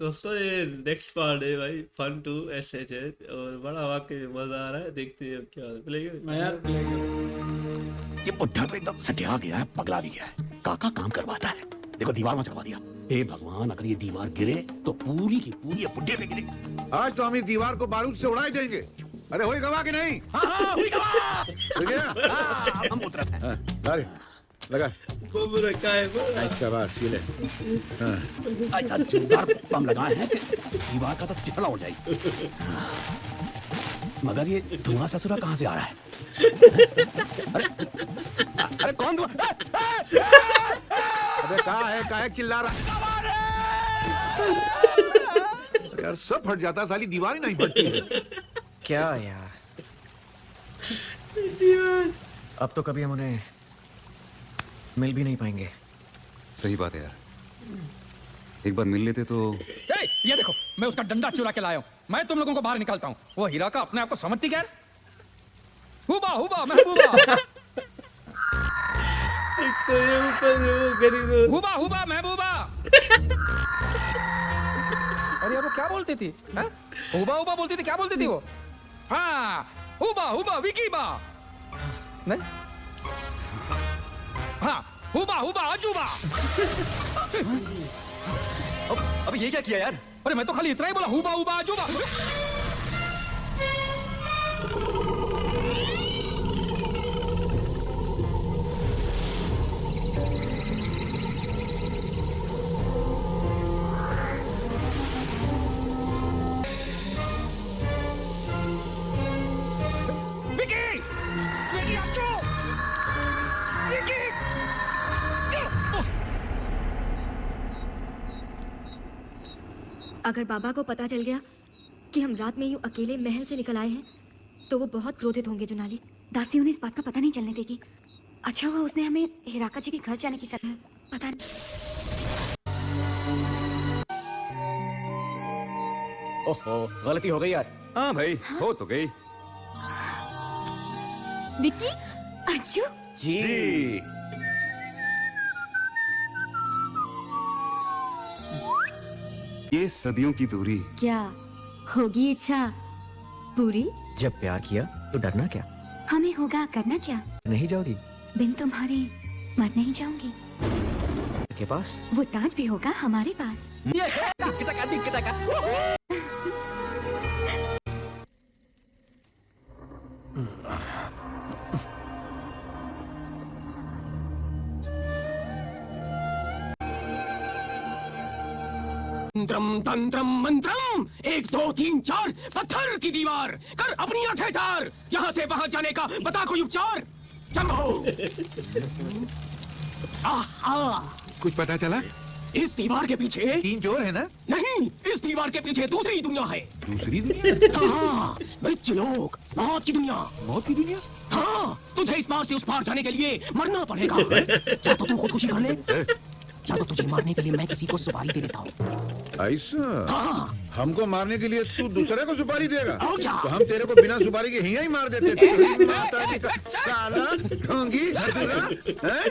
दोस्तों ये next part है भाई, फन टू एस एच है, और बड़ा वाकई में मजा आ रहा है। देखते हैं अब क्या होता है। प्ले मैं यार प्ले कर। ये बुढ़ा तो एकदम सटिया गया है, पगला भी गया है। काका काम करवाता है, देखो दीवार में चढ़वा दिया। हे भगवान, अगर ये दीवार गिरे तो पूरी की पूरी ये बुढ़े पे गिरे। आज तो हम इस दीवार को बारूद से उड़ा ही देंगे। अरे हुई गवा कि नहीं? हाँ, हुई गवा। ठीक है ना? हाँ, हम उतरत हैं। अरे लगा बम रखा है वो। शाबाश, ये ले। ऐसा जोरदार बम लगाए हैं कि दीवार का तो चिथड़ा उड़ जाएगी। हाँ। मगर ये धुआं ससुरा कहाँ से आ रहा है? अरे कौन धुआं? अबे कहाँ है चिल्ला रहा? यार सब फट जाता, साली दीवार ही नहीं फटती है। क्या यार, अब तो कभी हम उन्हें मिल भी नहीं पाएंगे। सही बात है यार, एक बार मिल लेते तो। ये देखो, मैं उसका डंडा चुरा के लाया हूँ। मैं तुम लोगों को बाहर निकालता हूँ। वो हीरा का अपने आप को समझती क्या? हुबा हुबा महबूबा। एक तो ये ऊपर से वो गरीब। हुबा हुबा महबूबा। अरे यार वो क्या बोलती थी? हाँ? हुबा हुबा बोलती थी, क्या बोलती थी वो? हाँ, हुबा हुबा विकी बा। नहीं? हाँ, हुबा हुबा अजूबा। अब ये क्या किया यार? अरे मैं तो खाली इतना ही बोला, हुबा हुबा अजूबा। विकी! विकी अच्चू! विकी! अगर बाबा को पता चल गया कि हम रात में यूं अकेले महल से निकल आए हैं तो वो बहुत क्रोधित होंगे जुनाली। दासी उन्हें इस बात का पता नहीं चलने देगी। अच्छा हुआ उसने हमें हिराका जी के घर जाने की सलाह पता नहीं। ओहो, गलती हो गई यार। हाँ भाई, हो तो गई। विक्की, अज्जू, जी। ये सदियों की दूरी। क्या होगी इच्छा पूरी? जब प्यार किया तो डरना क्या? हमें होगा करना क्या? नहीं जाओगी बिन तुम्हारे मर नहीं जाऊंगी। के पास? वो ताज भी होगा हमारे पास। तंत्रम तंत्रम मंत्रम, 1 2 3 4, पत्थर की दीवार कर अपनी आंखें चार। यहाँ से वहां जाने का बता कोई उपचार। चलो। कुछ पता चला? इस दीवार के पीछे 3 चोर है ना? नहीं, इस दीवार के पीछे दूसरी दुनिया है। दूसरी दुनिया? हाँ, मृत्युलोक, मौत की दुनिया। मौत की दुनिया? हाँ, तुझे इस पार से उस पार जाने के लिए मरना पड़ेगा। या तो तू खुदकुशी कर ले, या तो तुझे मारने के लिए मैं किसी को सुपारी दे देता हूँ। ऐसा? हाँ। हमको मारने के लिए तू दूसरे को सुपारी देगा? और क्या? तो हम तेरे को बिना सुपारी के हिया ही मार देते थे। माता जी का साला ढोंगी हथुरा, हैं?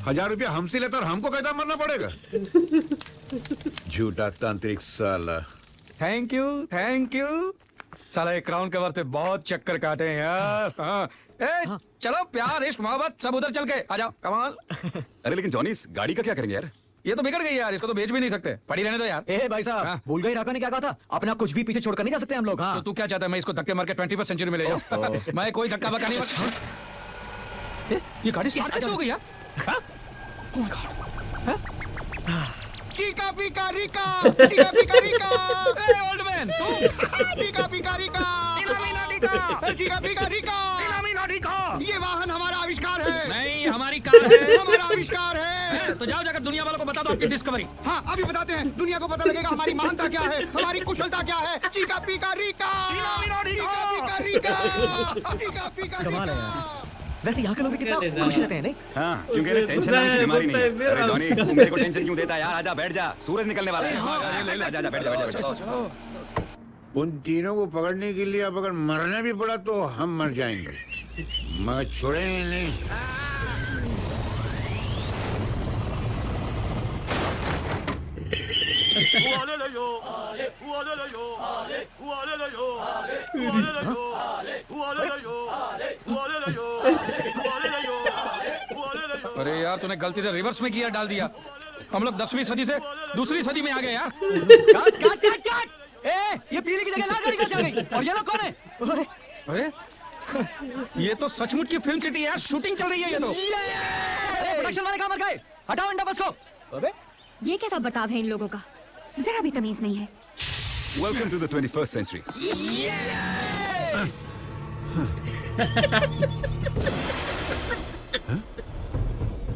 1000 रुपया हमसे लेता और हमको कहता मरना पड़ेगा। झूठा तांत्रिक साला। Thank you. साला एक क्राउन कवर से बहुत चक्कर काटे हैं यार। हाँ। चलो, प्यार इश्क मोहब्बत सब उधर चल के आ जाओ। कमाल। अरे लेकिन जॉनी, इस गाड़ी का क्या करेंगे यार? ये तो बिगड़ गई यार, इसको तो बेच भी नहीं सकते। पड़ी रहने दो यार। ए भाई साहब, हाँ। भूल गए हिराका ने क्या कहा था? अपना कुछ भी पीछे छोड़कर नहीं जा सकते हम लोग। हाँ। तो तू क्या चाहता है, मैं इसको धक्के मार के 21st सेंचुरी में ले जाऊं? मैं कोई धक्का बक्का नहीं मार। ये गाड़ी स्टार्ट कैसे हो गई यार? हाँ? Oh my God. हाँ? चीका पिका रिका, चीका पिका रिका। ए ओल्ड मैन, तू? चीका पिका रिका, चीका पिका रिका। ये वाहन हमारा आविष्कार है। नहीं, हमारी कार है। हमारा आविष्कार है। तो जाओ, जाकर दुनिया वालों को बता दो आपकी डिस्कवरी। हाँ, अभी बताते हैं। दुनिया को पता लगेगा हमारी महानता क्या है, हमारी कुशलता क्या है। चीका पिका रिका, चीका पिका रिका, चीका पिका कमाल है रिका। यार। वैसे यहाँ के लोग भी कितना खुश रहते हैं, नहीं? हाँ, क्योंकि इन्हें टेंशन नाम की बीमारी नहीं है। अरे जॉनी, तू मेरे को टेंशन क्यों देता है यार? आजा बैठ जा, सूरज निकलने वाला है। आजा आजा, बैठ जा। उन तीनों को पकड़ने के लिए अब अगर मरना भी पड़ा तो हम मर जाएंगे, मगर छोड़ेंगे नहीं। अरे अरे यार तूने गलती से रिवर्स में गियर डाल दिया। हम लोग 10वीं सदी से दूसरी सदी में आ गए यार। काट काट काट काट। ये पीली की जगह लाल गाड़ी कैसे आ गई? और ये लोग कौन है? अरे ये तो सचमुच की फिल्म सिटी है यार, शूटिंग चल रही है ये तो। प्रोडक्शन वाले कहाँ मर गए? हटाओ इन डबल्स को। अबे ये कैसा बर्ताव है इन लोगों का? जरा भी तमीज नहीं है। Welcome to the 21st century.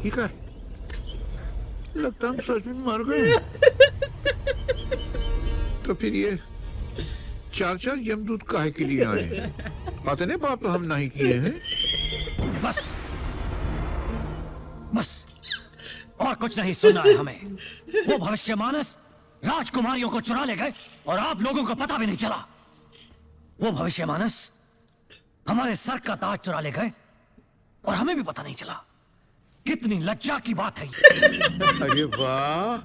ये क्या है? लगता हम सच में मर गए। तो फिर ये चार यमदूत काहे के लिए आए हैं? अतने पाप तो हम नहीं किए हैं। बस बस और कुछ नहीं सुनना है हमें। वो भविष्य मानस राजकुमारियों को चुरा ले गए और आप लोगों को पता भी नहीं चला। वो भविष्य मानस हमारे सर का ताज चुरा ले गए और हमें भी पता नहीं चला। कितनी लज्जा की बात है ये। अरे वाह,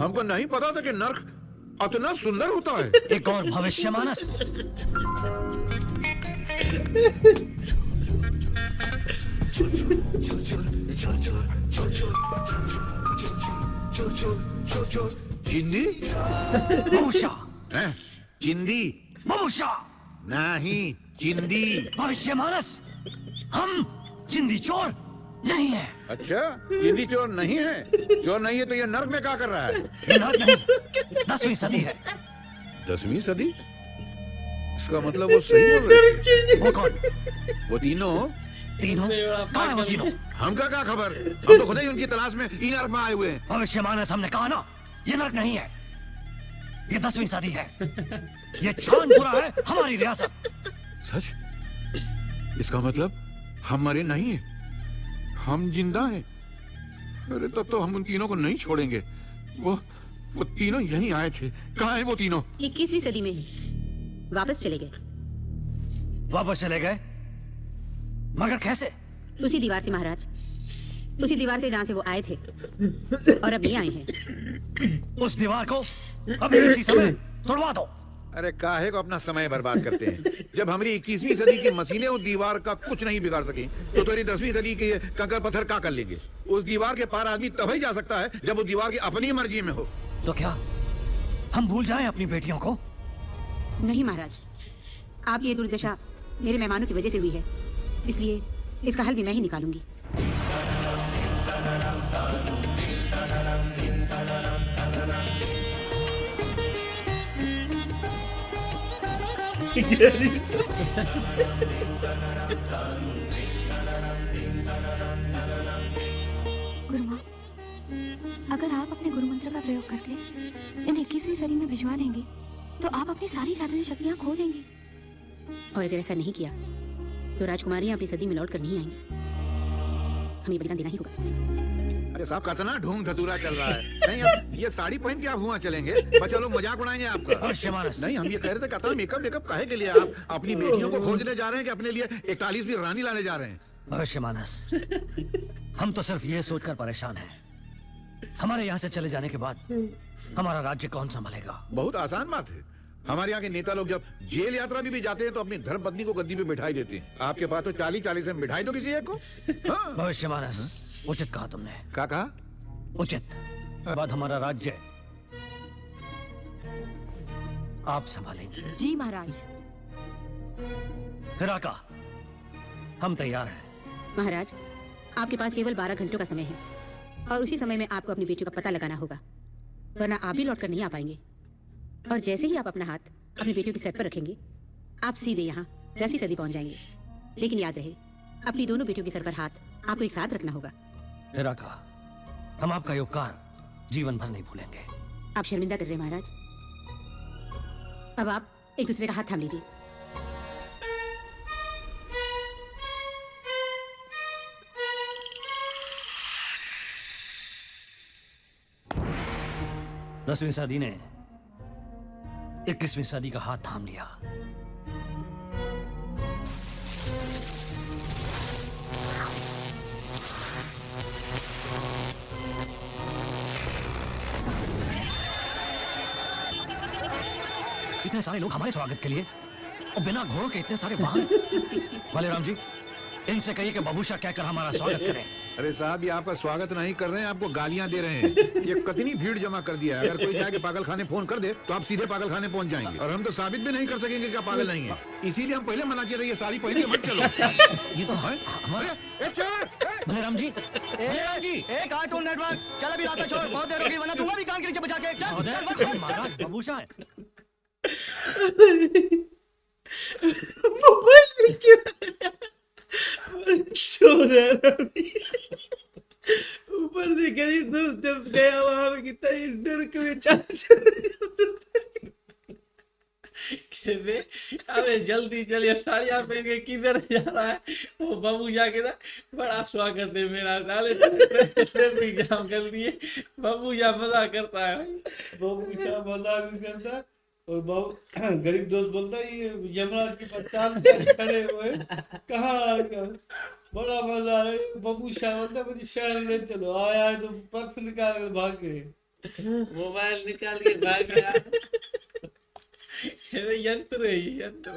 हमको नहीं पता था कि नर्क इतना सुंदर होता है। एक और भविष्य मानस चिंदी बबूशा हैं? चिंदी बबूशा नहीं, चिंदी। भविष्य मानस हम चिंदी चोर नहीं है। अच्छा, चिंदी चोर नहीं है? चोर नहीं है तो ये नर्क में क्या कर रहा है? ये नर्क नहीं, 10वीं सदी है। 10वीं सदी? इसका मतलब वो सही बोल रहे थे। वो कौन? वो तीनों कहाँ है वो तीनों? हमका क्या खबर? हम तो खुद ही उनकी तलाश में ई नर्क में आए हुए हैं। भविष्य मानस हमने कहा ना, ये नर्क नहीं है, ये 10वीं सदी है। ये चांदपुरा है हमारी रियासत। सच? इसका मतलब हम मरे नहीं हैं, हम जिंदा हैं। अरे तब तो हम उन तीनों को नहीं छोड़ेंगे। वो तीनों यहीं आए थे। कहाँ है वो तीनों? 21वीं सदी में वापस चले गए। वापस चले गए? मगर कैसे? उसी दीवार से महाराज, उसी दीवार से जहाँ से वो आए थे और अब ये आए हैं। उस दीवार को अभी इसी समय तोड़वा दो। अरे काहे को अपना समय बर्बाद करते हैं? जब हमारी 21वीं सदी की मशीनें उस दीवार का कुछ नहीं बिगाड़ सकी तो तेरी 10वीं सदी के कंकड़ पत्थर क्या कर लेंगे? उस दीवार के पार आदमी तभी जा सकता है जब उस दीवार की अपनी मर्जी में हो। तो क्या हम भूल जाएं अपनी बेटियों को? नहीं महाराज, आपकी ये दुर्दशा मेरे मेहमानों की वजह से हुई है, इसलिए इसका हल भी मैं ही निकालूंगी। गुरुमा, अगर आप अपने गुरु मंत्र का प्रयोग करके इन 21वीं सदी में भिजवा देंगे तो आप अपनी सारी जादुई शक्तियां खो देंगी। और अगर ऐसा नहीं किया तो राजकुमारियां अपनी सदी में लौट कर नहीं आएंगी। हमें बलिदान देना ही होगा। अरे साहब, कितना ढूंढ धतूरा चल रहा है। नहीं, अब ये साड़ी पहन के आप हुआ चलेंगे? बच्चा लोग मजाक उड़ाएंगे आपका। भविष्य मानस नहीं, हम ये कह रहे थे कहता मेकअप काहे के लिए? आप अपनी बेटियों को खोजने जा रहे हैं कि अपने लिए 41वीं रानी लाने जा रहे हैं? भविष्य मानस हम तो सिर्फ ये सोचकर परेशान हैं, हमारे यहाँ से चले जाने के बाद हमारा राज्य कौन संभालेगा? बहुत आसान बात है। हमारे यहाँ के नेता लोग जब जेल यात्रा भी जाते हैं तो अपनी धर्मपत्नी को गद्दी पे बिठाई देते हैं। आपके पास तो 40 में बिठाई दो किसी एक को। हाँ। भविष्य मानस उचित कहा तुमने। क्या कहा? उचित। बाद हमारा राज्य आप संभालेंगे। जी महाराज। हिराका, हम तैयार हैं। महाराज, आपके पास केवल 12 घंटों का समय है और उसी समय में आपको अपनी बेटियों का पता लगाना होगा, वरना आप भी लौट कर नहीं आ पाएंगे। और जैसे ही आप अपना हाथ अपनी बेटियों के सर पर रखेंगे, आप सीधे यहाँ 10वीं सदी पहुंच जाएंगे। लेकिन याद रहे, अपनी दोनों बेटियों के सर पर हाथ आपको एक साथ रखना होगा। हिराका, हम आपका ये उपकार जीवन भर नहीं भूलेंगे। आप शर्मिंदा कर रहे हैं महाराज। अब आप एक दूसरे का हाथ थाम लीजिए। दसवीं सदी ने 21वीं सदी का हाथ थाम लिया। इतने सारे लोग हमारे स्वागत के लिए और बिना घोड़ों के इतने सारे वाहन। बलराम जी, इनसे कहिए कि बबूशा कहकर हमारा स्वागत करें। अरे साहब, ये आपका स्वागत नहीं कर रहे हैं, आपको गालियां दे रहे हैं। ये कितनी भीड़ जमा कर दिया है। अगर कोई जाके पागल खाने फोन कर दे तो आप सीधे पागल खाने पहुंच जाएंगे, और हम तो साबित भी नहीं कर सकेंगे कि आप पागल नहीं है। इसीलिए हम पहले मना किए थे, ये साड़ी पहन के मत चलो। ये तो है हमारे बलराम जी। बलराम जी, कार्टून नेटवर्क चल अभी रास्ता छोड़, बहुत देर होगी वरना दूंगा भी कान के नीचे बचा के। चल महाराज बबूशा है। मोबाइल क्यों चोर है रवि। ऊपर से गरीब दोस्त जब गया वहां पे कितना ही डर के अबे जल्दी चलिए, साड़ियाँ पहन के किधर जा रहा है वो बाबू जाके ना, बड़ा स्वागत है मेरा, साले ट्रैफिक जाम कर दिए। बाबू जा मजा करता है भाई, बाबू क्या मजाक भी करता है। और बाबू गरीब दोस्त बोलता है ये यमराज की पहचान से खड़े हुए कहाँ आ गया, बड़ा मजा आ रहा है। बाबू शाह बोलता मुझे शहर ले चलो, आया है तो पर्स निकाल कर भाग गए, मोबाइल निकाल के भाग गया। यंत्र है ये, यंत्र।